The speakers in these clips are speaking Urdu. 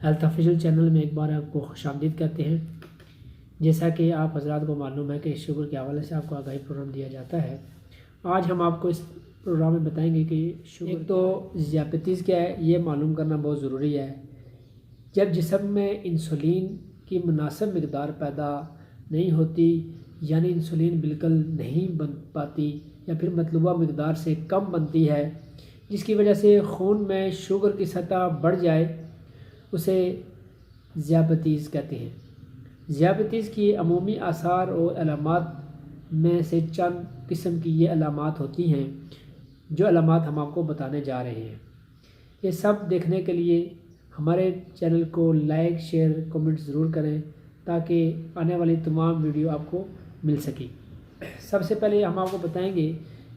ہیلتھ آفیشیل چینل میں ایک بار آپ کو خوش آمدید کہتے ہیں۔ جیسا کہ آپ حضرات کو معلوم ہے کہ شوگر کے حوالے سے آپ کو آگاہی پروگرام دیا جاتا ہے۔ آج ہم آپ کو اس پروگرام میں بتائیں گے کہ ایک تو ذیابیطس کیا ہے، یہ معلوم کرنا بہت ضروری ہے۔ جب جسم میں انسولین کی مناسب مقدار پیدا نہیں ہوتی، یعنی انسولین بالکل نہیں بن پاتی یا پھر مطلوبہ مقدار سے کم بنتی ہے، جس کی وجہ سے خون میں شوگر کی سطح بڑھ جائے، اسے ذیابیطس کہتے ہیں۔ ذیابیطس کی عمومی آثار اور علامات میں سے چند قسم کی یہ علامات ہوتی ہیں، جو علامات ہم آپ کو بتانے جا رہے ہیں۔ یہ سب دیکھنے کے لیے ہمارے چینل کو لائک، شیئر، کمنٹ ضرور کریں تاکہ آنے والی تمام ویڈیو آپ کو مل سکیں۔ سب سے پہلے ہم آپ کو بتائیں گے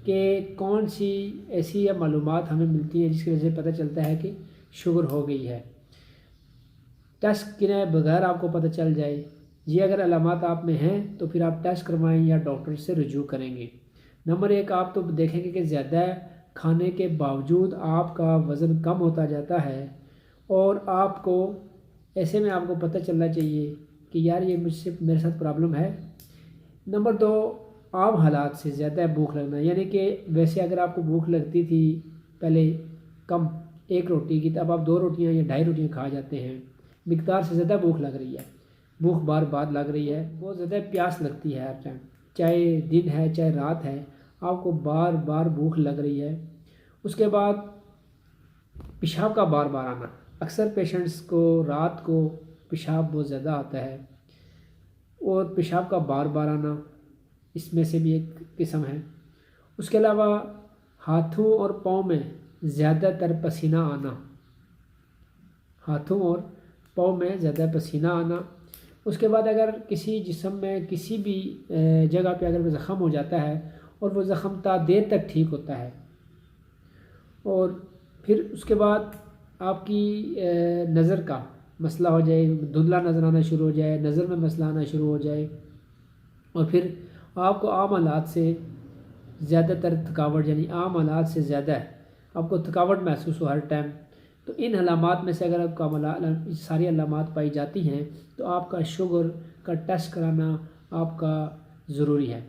کہ کون سی ایسی معلومات ہمیں ملتی ہیں جس کی وجہ سے پتہ چلتا ہے کہ شوگر ہو گئی ہے۔ ٹیسٹ کرے بغیر آپ کو پتہ چل جائے، یہ اگر علامات آپ میں ہیں تو پھر آپ ٹیسٹ کروائیں یا ڈاکٹر سے رجوع کریں گے۔ نمبر 1، آپ تو دیکھیں گے کہ زیادہ کھانے کے باوجود آپ کا وزن کم ہوتا جاتا ہے، اور آپ کو ایسے میں آپ کو پتہ چلنا چاہیے کہ یار یہ میرے ساتھ پرابلم ہے۔ نمبر 2، عام حالات سے زیادہ بھوک لگنا، یعنی کہ ویسے اگر آپ کو بھوک لگتی تھی پہلے کم 1 روٹی کی، تو اب آپ 2 روٹیاں یا 2.5 روٹیاں کھا جاتے ہیں۔ مقدار سے زیادہ بھوک لگ رہی ہے، بھوک بار بار لگ رہی ہے، بہت زیادہ پیاس لگتی ہے ہر ٹائم، چاہے دن ہے چاہے رات ہے، آپ کو بار بار بھوک لگ رہی ہے۔ اس کے بعد پیشاب کا بار بار آنا، اکثر پیشنٹس کو رات کو پیشاب بہت زیادہ آتا ہے، اور پیشاب کا بار بار آنا اس میں سے بھی ایک قسم ہے۔ اس کے علاوہ ہاتھوں اور پاؤں میں زیادہ تر پسینہ آنا، ہاتھوں اور پاؤں میں زیادہ پسینہ آنا۔ اس کے بعد اگر کسی جسم میں کسی بھی جگہ پہ اگر زخم ہو جاتا ہے اور وہ زخم تا دیر تک ٹھیک ہوتا ہے، اور پھر اس کے بعد آپ کی نظر کا مسئلہ ہو جائے، دھندلا نظر آنا شروع ہو جائے، نظر میں مسئلہ آنا شروع ہو جائے، اور پھر آپ کو عام حالات سے زیادہ تر تھکاوٹ، یعنی عام حالات سے زیادہ آپ کو تھکاوٹ محسوس ہو ہر ٹائم، تو ان علامات میں سے اگر آپ کا ساری علامات پائی جاتی ہیں تو آپ کا شوگر کا ٹیسٹ کرانا آپ کا ضروری ہے۔